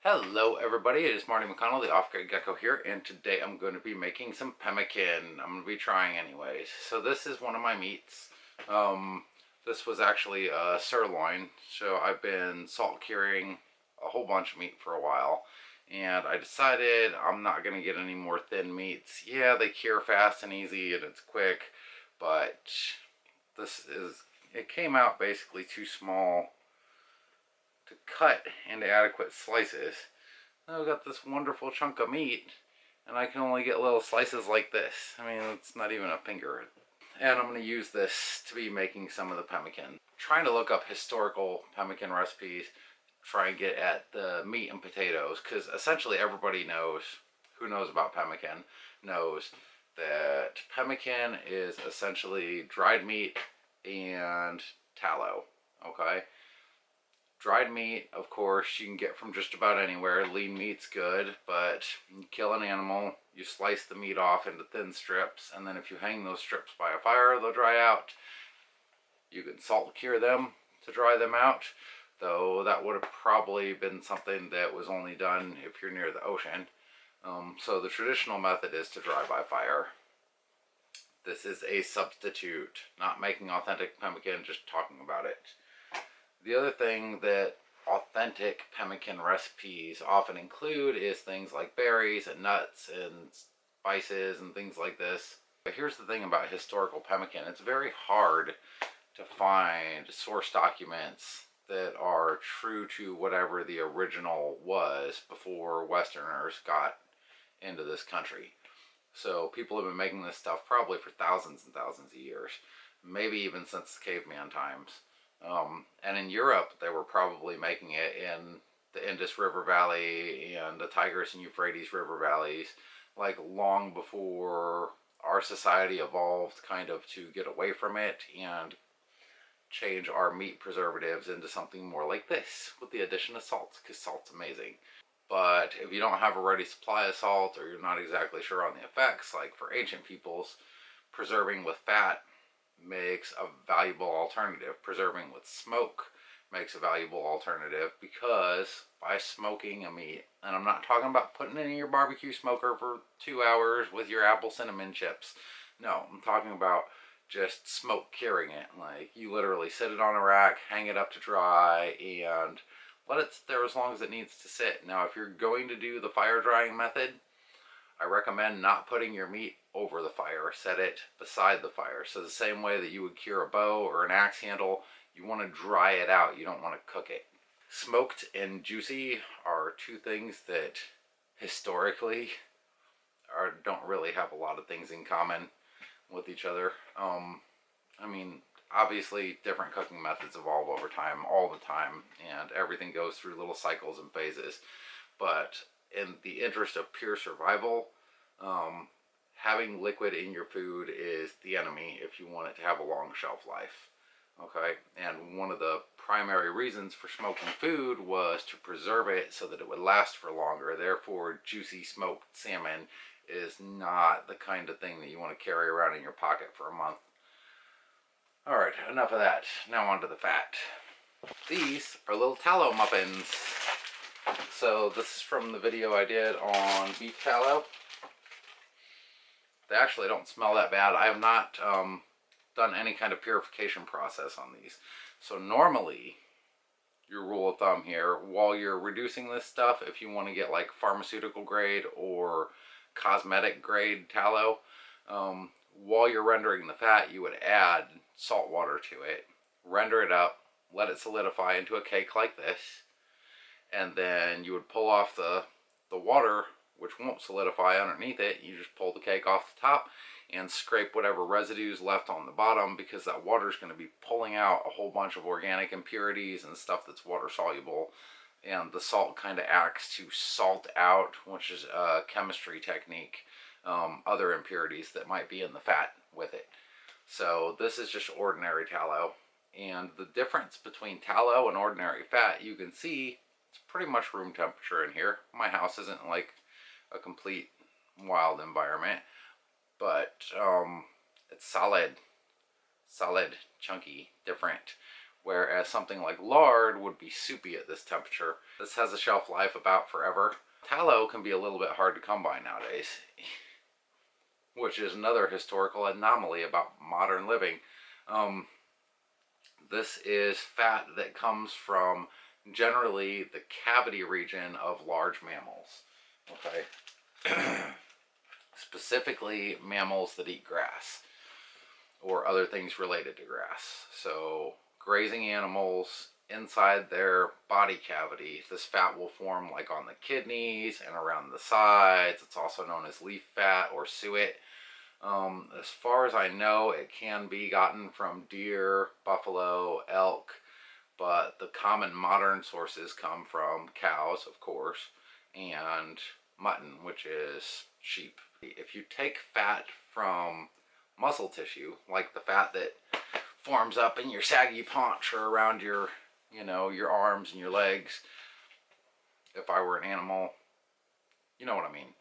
Hello everybody, it is Marty McConnell, the Off-Grid Gecko here, and today I'm going to be making some pemmican. I'm going to be trying anyways. So this is one of my meats. This was actually a sirloin, so I've been salt curing a whole bunch of meat for a while, and I decided I'm not going to get any more thin meats. Yeah, they cure fast and easy and it's quick, but it came out basically too small to cut into adequate slices. Now I've got this wonderful chunk of meat, and I can only get little slices like this. I mean, it's not even a finger. And I'm going to use this to be making some of the pemmican. Trying to look up historical pemmican recipes, try and get at the meat and potatoes, because essentially everybody knows, who knows about pemmican, knows that pemmican is essentially dried meat and tallow, okay? Dried meat, of course, you can get from just about anywhere. Lean meat's good, but you kill an animal, you slice the meat off into thin strips, and then if you hang those strips by a fire, they'll dry out. You can salt cure them to dry them out, though that would have probably been something that was only done if you're near the ocean. So the traditional method is to dry by fire. This is a substitute, not making authentic pemmican, just talking about it. The other thing that authentic pemmican recipes often include is things like berries and nuts and spices and things like this. But here's the thing about historical pemmican. It's very hard to find source documents that are true to whatever the original was before Westerners got into this country. So people have been making this stuff probably for thousands and thousands of years, maybe even since the caveman times. And in Europe, they were probably making it in the Indus River Valley and the Tigris and Euphrates River valleys, like long before our society evolved kind of to get away from it and change our meat preservatives into something more like this with the addition of salt, because salt's amazing. But if you don't have a ready supply of salt, or you're not exactly sure on the effects, like for ancient peoples, preserving with fat makes a valuable alternative. Preserving with smoke makes a valuable alternative, because by smoking a meat, and I'm not talking about putting it in your barbecue smoker for 2 hours with your apple cinnamon chips. No, I'm talking about just smoke curing it. Like, you literally sit it on a rack, hang it up to dry, and let it sit there as long as it needs to sit. Now, if you're going to do the fire drying method, I recommend not putting your meat over the fire. Set it beside the fire. So the same way that you would cure a bow or an axe handle, you want to dry it out. You don't want to cook it. Smoked and juicy are two things that historically don't really have a lot of things in common with each other. I mean, obviously different cooking methods evolve over time, all the time, and everything goes through little cycles and phases. But in the interest of pure survival, having liquid in your food is the enemy if you want it to have a long shelf life. Okay, and one of the primary reasons for smoking food was to preserve it so that it would last for longer. Therefore, juicy smoked salmon is not the kind of thing that you want to carry around in your pocket for a month. Alright, enough of that. Now on to the fat. These are little tallow muffins. So this is from the video I did on beef tallow. They actually don't smell that bad. I have not done any kind of purification process on these. So normally, your rule of thumb here, while you're reducing this stuff, if you want to get like pharmaceutical grade or cosmetic grade tallow, while you're rendering the fat, you would add salt water to it, render it up, let it solidify into a cake like this, and then you would pull off the water, which won't solidify underneath it. You just pull the cake off the top and scrape whatever residues left on the bottom, because that water is going to be pulling out a whole bunch of organic impurities and stuff that's water soluble, and the salt kind of acts to salt out, which is a chemistry technique, other impurities that might be in the fat with it. So this is just ordinary tallow, and the difference between tallow and ordinary fat, you can see it's pretty much room temperature in here. My house isn't like a complete wild environment, but it's solid, chunky, different. whereas something like lard would be soupy at this temperature. This has a shelf life about forever. Tallow can be a little bit hard to come by nowadays, which is another historical anomaly about modern living. This is fat that comes from generally the cavity region of large mammals. Okay. Specifically mammals that eat grass or other things related to grass. So grazing animals, inside their body cavity, this fat will form like on the kidneys and around the sides. It's also known as leaf fat or suet. As far as I know, it can be gotten from deer, buffalo, elk, but the common modern sources come from cows, of course, and mutton, which is sheep. If you take fat from muscle tissue, like the fat that forms up in your saggy paunch or around your, your arms and your legs, if I were an animal, you know what I mean.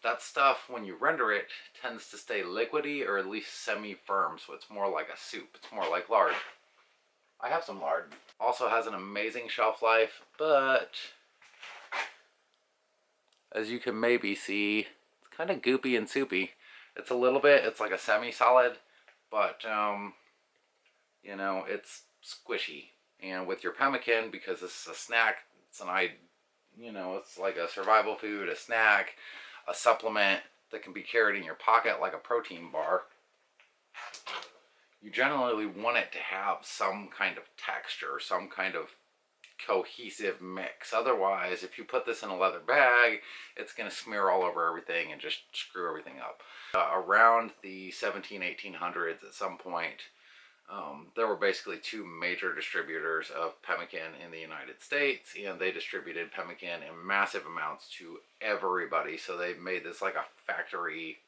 That stuff, when you render it, tends to stay liquidy or at least semi-firm, so it's more like a soup. It's more like lard. I have some lard. Also has an amazing shelf life, but as you can maybe see, it's kind of goopy and soupy. It's a little bit, it's like a semi-solid, but it's squishy. And with your pemmican, because this is a snack, it's it's like a survival food, a snack, a supplement that can be carried in your pocket like a protein bar. You generally want it to have some kind of texture, some kind of cohesive mix. Otherwise, if you put this in a leather bag, it's going to smear all over everything and just screw everything up. Around the 1800s at some point, there were basically two major distributors of pemmican in the United States, and they distributed pemmican in massive amounts to everybody. So they made this like a factory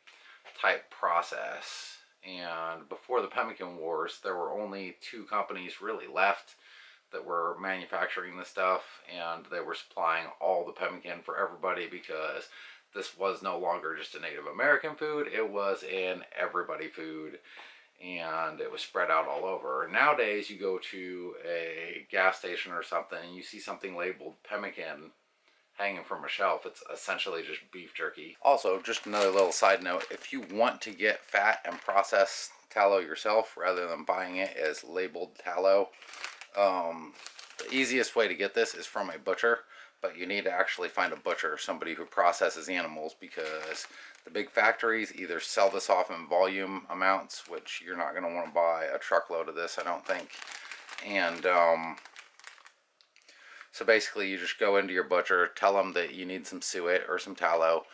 type process. And before the Pemmican Wars, there were only two companies really left that were manufacturing this stuff, and they were supplying all the pemmican for everybody, because this was no longer just a Native American food, it was an everybody food, and it was spread out all over. Nowadays, you go to a gas station or something, and you see something labeled pemmican hanging from a shelf. It's essentially just beef jerky. Also, just another little side note, if you want to get fat and process tallow yourself rather than buying it as labeled tallow, the easiest way to get this is from a butcher, but you need to actually find a butcher, somebody who processes animals, because the big factories either sell this off in volume amounts, which you're not going to want to buy a truckload of this, I don't think, and so basically you just go into your butcher, tell them that you need some suet or some tallow,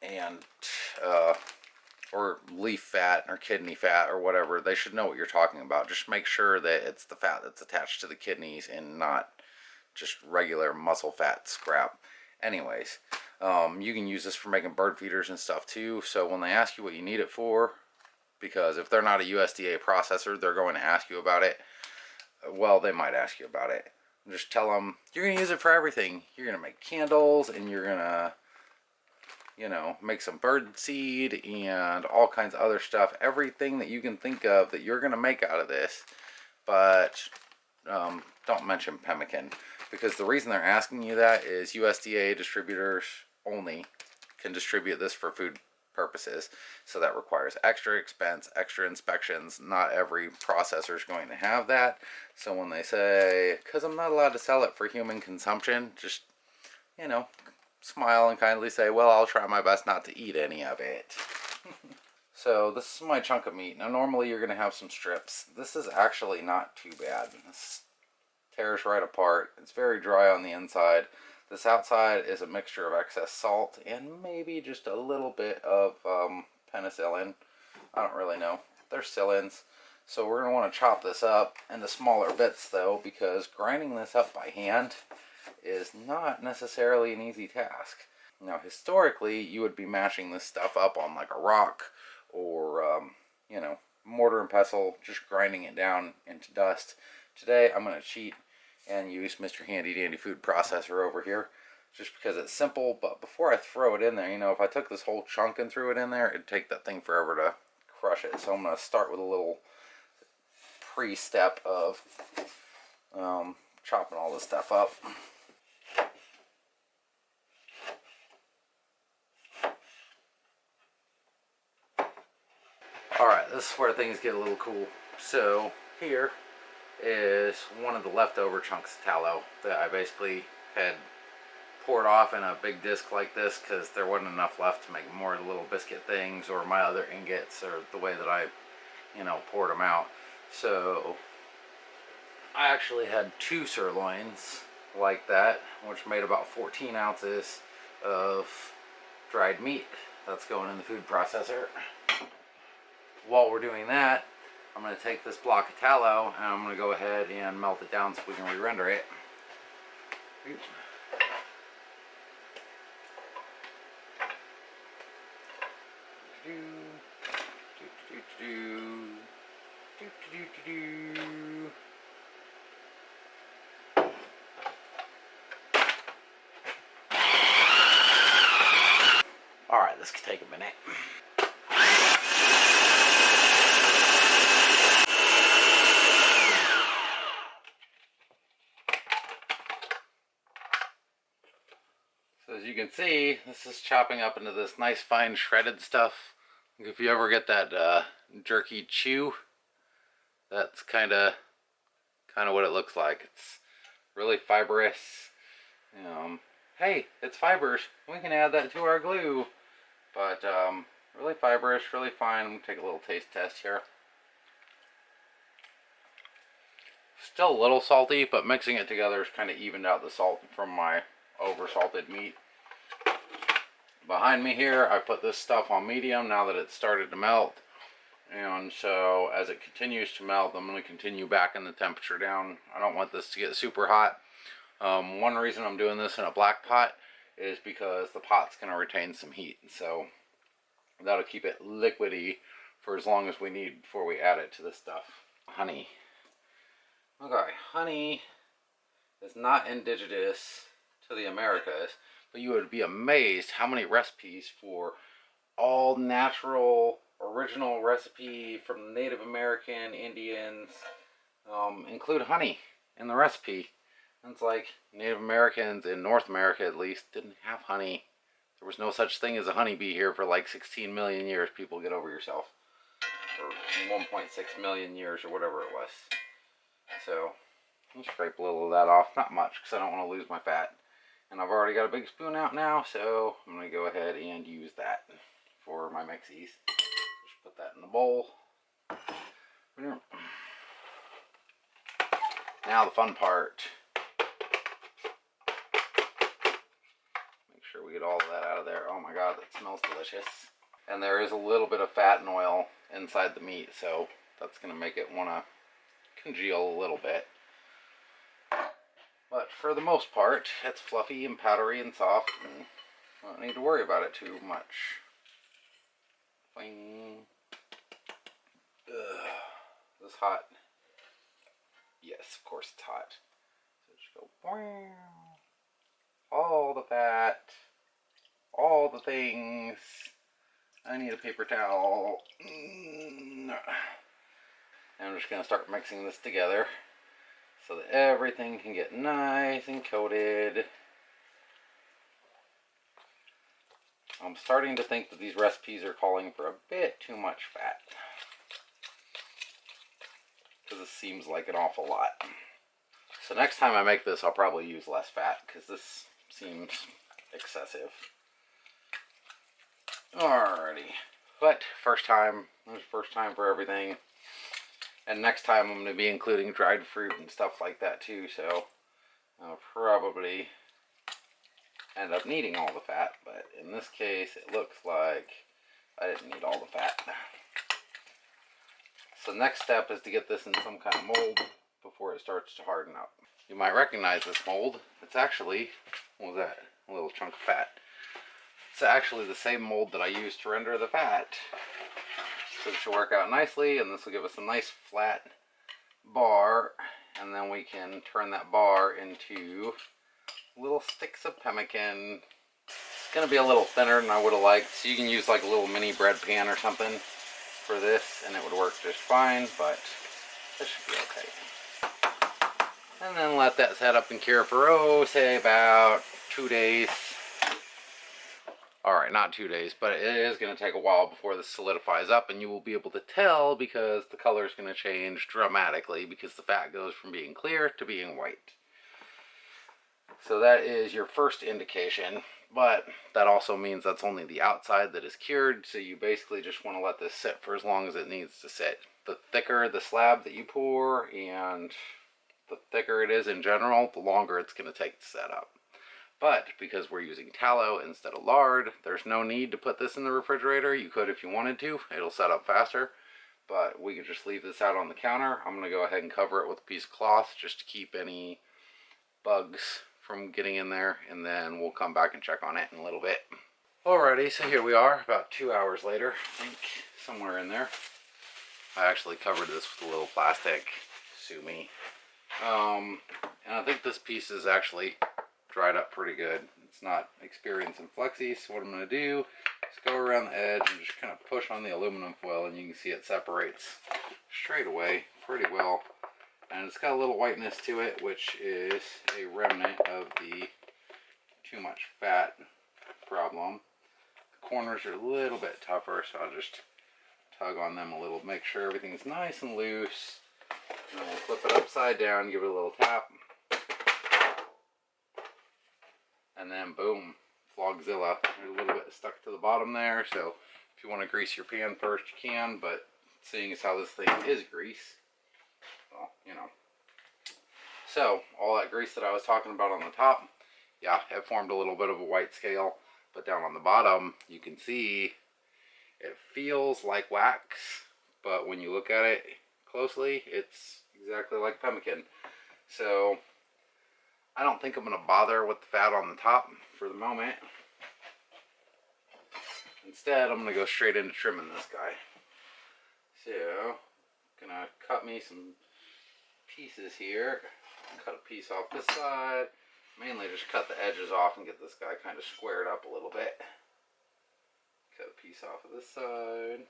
and or leaf fat or kidney fat or whatever. They should know what you're talking about. Just make sure that it's the fat that's attached to the kidneys and not just regular muscle fat scrap. Anyways, you can use this for making bird feeders and stuff too. So when they ask you what you need it for, because if they're not a USDA processor, they're going to ask you about it. Well, they might ask you about it. Just tell them you're going to use it for everything. You're going to make candles, and you're going to, make some bird seed and all kinds of other stuff. Everything that you can think of that you're going to make out of this. But don't mention pemmican, because the reason they're asking you that is USDA distributors only can distribute this for food purposes. So that requires extra expense, extra inspections. Not every processor is going to have that. So when they say, because I'm not allowed to sell it for human consumption, just, smile and kindly say, well, I'll try my best not to eat any of it. So this is my chunk of meat. Now normally you're going to have some strips. This is actually not too bad. This tears right apart. It's very dry on the inside. This outside is a mixture of excess salt and maybe just a little bit of penicillin. I don't really know. They're psyllins. So we're going to want to chop this up into smaller bits though, because grinding this up by hand is not necessarily an easy task. Now historically you would be mashing this stuff up on like a rock or mortar and pestle, just grinding it down into dust. Today I'm going to cheat and use Mr. Handy Dandy Food Processor over here, just because it's simple. But before I throw it in there, if I took this whole chunk and threw it in there, it'd take that thing forever to crush it. So I'm going to start with a little pre-step of chopping all this stuff up. Alright, this is where things get a little cool. So here is one of the leftover chunks of tallow that I basically had poured off in a big disc like this because there wasn't enough left to make more little biscuit things or my other ingots or the way that I, poured them out. So I actually had 2 sirloins like that, which made about 14 ounces of dried meat that's going in the food processor. While we're doing that, I'm going to take this block of tallow and I'm going to go ahead and melt it down so we can re-render it. Alright, this could take a minute. So as you can see, this is chopping up into this nice fine shredded stuff. If you ever get that jerky chew, that's kind of what it looks like. It's really fibrous. Hey, it's fibers. We can add that to our glue. But really fibrous, really fine. I'm going to take a little taste test here. Still a little salty, but mixing it together has kind of evened out the salt from my over-salted meat. Behind me here, I put this stuff on medium now that it's started to melt. And so as it continues to melt, I'm going to continue backing the temperature down. I don't want this to get super hot. One reason I'm doing this in a black pot is because the pot's going to retain some heat. So that'll keep it liquidy for as long as we need before we add it to the stuff. Honey. Okay, honey is not indigenous to the Americas, but you would be amazed how many recipes for all natural, original recipe from Native American, Indians, include honey in the recipe. And it's like Native Americans in North America at least didn't have honey. There was no such thing as a honeybee here for like 16 million years. People, get over yourself. Or 1.6 million years or whatever it was. So I'll scrape a little of that off. Not much because I don't want to lose my fat. And I've already got a big spoon out now, so I'm going to go ahead and use that for my mixies. Just put that in the bowl. Now the fun part. Make sure we get all of that out of there. Oh my god, that smells delicious. And there is a little bit of fat and oil inside the meat, so that's going to make it want to congeal a little bit. But for the most part, it's fluffy and powdery and soft, and I don't need to worry about it too much. Boing. Ugh. Is this hot? Yes, of course it's hot. So just go boing. All the fat, all the things. I need a paper towel. And I'm just going to start mixing this together so that everything can get nice and coated. I'm starting to think that these recipes are calling for a bit too much fat, because this seems like an awful lot. So next time I make this, I'll probably use less fat, because this seems excessive. Alrighty. But first time for everything. And next time I'm going to be including dried fruit and stuff like that too, so I'll probably end up needing all the fat, but in this case it looks like I didn't need all the fat. So next step is to get this in some kind of mold before it starts to harden up. You might recognize this mold. It's actually, what was that? A little chunk of fat. It's actually the same mold that I used to render the fat. So it should work out nicely, and this will give us a nice flat bar, and then we can turn that bar into little sticks of pemmican. It's going to be a little thinner than I would have liked, so you can use like a little mini bread pan or something for this, and it would work just fine, but That should be okay. And then let that set up and cure for, oh, say about 2 days. Alright, not 2 days, but it is going to take a while before this solidifies up, and you will be able to tell because the color is going to change dramatically because the fat goes from being clear to being white. So that is your first indication, but that also means that's only the outside that is cured, so you basically just want to let this sit for as long as it needs to sit. The thicker the slab that you pour and the thicker it is in general, the longer it's going to take to set up. But because we're using tallow instead of lard, there's no need to put this in the refrigerator. You could if you wanted to. It'll set up faster. But we could just leave this out on the counter. I'm going to go ahead and cover it with a piece of cloth just to keep any bugs from getting in there. And then we'll come back and check on it in a little bit. Alrighty, so here we are about 2 hours later. I think somewhere in there. I actually covered this with a little plastic. Sue me. And I think this piece is actually dried up pretty good. It's not experiencing flexi, so what I'm going to do is go around the edge and just kind of push on the aluminum foil, and you can see it separates straight away pretty well. And it's got a little whiteness to it, which is a remnant of the too much fat problem. The corners are a little bit tougher, so I'll just tug on them a little, make sure everything's nice and loose. And then we'll flip it upside down, give it a little tap. And then boom, Flogzilla. There's a little bit stuck to the bottom there, so if you want to grease your pan first, you can, but seeing as how this thing is grease, well, you know. So, all that grease that I was talking about on the top, yeah, it formed a little bit of a white scale, but down on the bottom, you can see it feels like wax, but when you look at it closely, it's exactly like pemmican. So I don't think I'm going to bother with the fat on the top for the moment. Instead, I'm going to go straight into trimming this guy. So, I'm going to cut me some pieces here. Cut a piece off this side. Mainly just cut the edges off and get this guy kind of squared up a little bit. Cut a piece off of this side.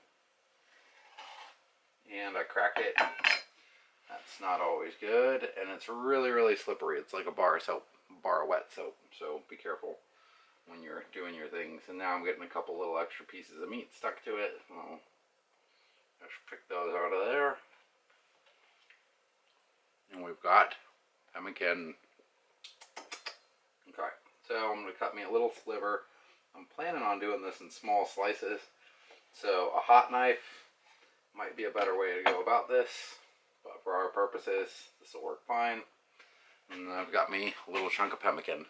And I cracked it. That's not always good, and it's really, really slippery. It's like a bar of soap, bar of wet soap, so be careful when you're doing your things. And now I'm getting a couple little extra pieces of meat stuck to it. I'll just pick those out of there. And we've got pemmican. Okay, so I'm going to cut me a little sliver. I'm planning on doing this in small slices, so a hot knife might be a better way to go about this. But for our purposes, this will work fine. And then I've got me a little chunk of pemmican.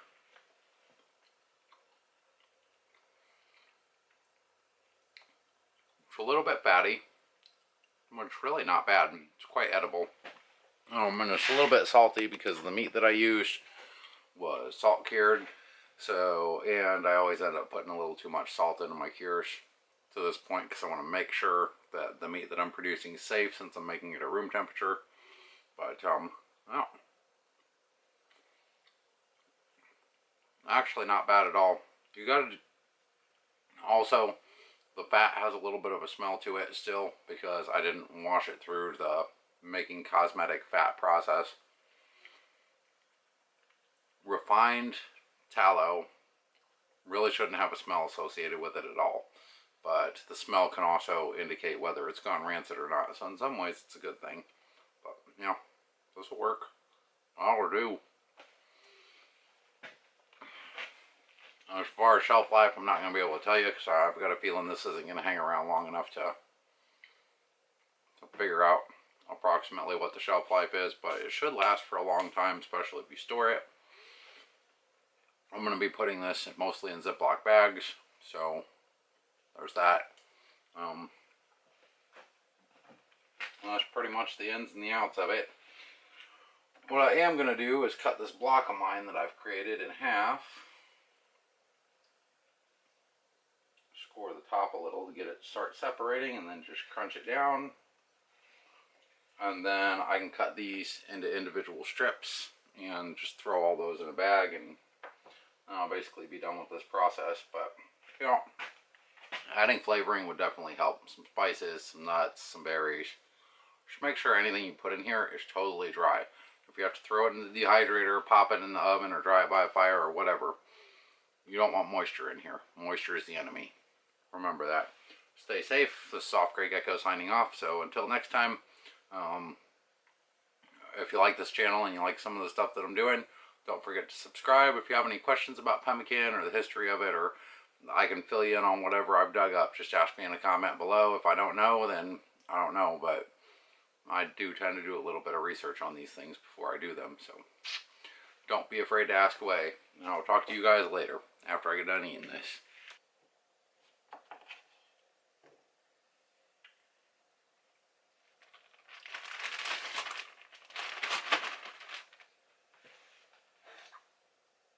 It's a little bit fatty, but it's really not bad. It's quite edible. And it's a little bit salty because the meat that I used was salt cured. So, and I always end up putting a little too much salt into my cures to this point because I want to make sure that the meat that I'm producing is safe since I'm making it at room temperature. But well, actually not bad at all. You gotta also, the fat has a little bit of a smell to it still because I didn't wash it through the making cosmetic fat process. Refined tallow really shouldn't have a smell associated with it at all. But the smell can also indicate whether it's gone rancid or not. So in some ways it's a good thing. But, you know, this will work. I'll do. As far as shelf life, I'm not going to be able to tell you because I've got a feeling this isn't going to hang around long enough to figure out approximately what the shelf life is. But it should last for a long time, especially if you store it. I'm going to be putting this mostly in Ziploc bags. So there's that. That's pretty much the ins and the outs of it. What I am going to do is cut this block of mine that I've created in half. Score the top a little to get it to start separating, and then just crunch it down. And then I can cut these into individual strips and just throw all those in a bag, and I'll basically be done with this process. But, you know, adding flavoring would definitely help. Some spices, some nuts, some berries, Just make sure anything you put in here is totally dry. If you have to throw it in the dehydrator, pop it in the oven, or dry it by a fire or whatever, you don't want moisture in here. Moisture is the enemy. Remember that. Stay safe. This is Soft Gray Gecko signing off. So until next time, if you like this channel and you like some of the stuff that I'm doing, don't forget to subscribe. If you have any questions about pemmican or the history of it, or I can fill you in on whatever I've dug up, just ask me in a comment below. If I don't know, then I don't know, but I do tend to do a little bit of research on these things before I do them, so don't be afraid to ask away. And I'll talk to you guys later after I get done eating this.